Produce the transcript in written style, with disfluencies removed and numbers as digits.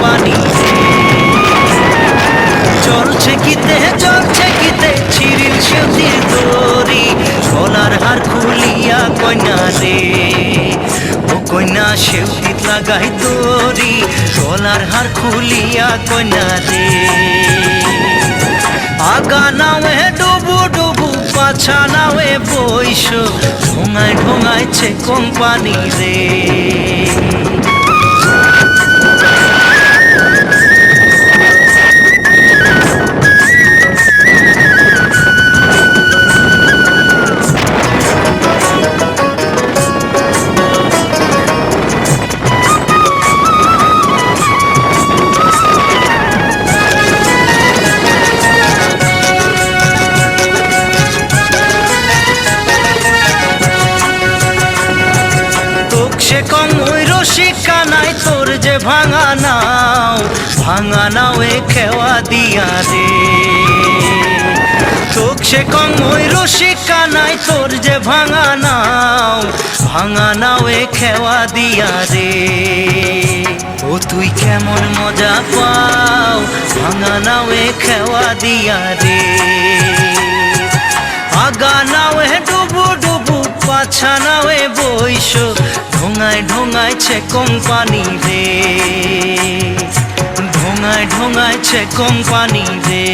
Company রে। চলছে কিতে চিরিল সেতির দড়ি, গলার হার খুলিয়া কন্যা রে, ও কন্যা সেউতিত লাগাই দড়ি, গলার হার খুলিয়া কন্যা রে। আগা নাওয়ে ডুবু ডুবু পাছা নাওয়ে বইস, ঢোঙায় ঢোঙাইছে কোম্পানি রে। সে কম ওই রসিকা নাই তোর যে ভাঙা নাও এ খেওয়া দিয়া রে। তোক সে কম ওই রসিকা নাই তোর যে ভাঙা নাও এ খেওয়া দিয়া রে। ও তুই কেমন মজা পাও ভাঙা নাও এ খেওয়া দিয়া রে। আগা নাওয়ে ডুবু ডুবু পাছা নাওয়ে বইস, ঢোঙায় ঢোঙাইছে কোম্পানি রে, ঢোঙায় ঢোঙাইছে কোম্পানি রে।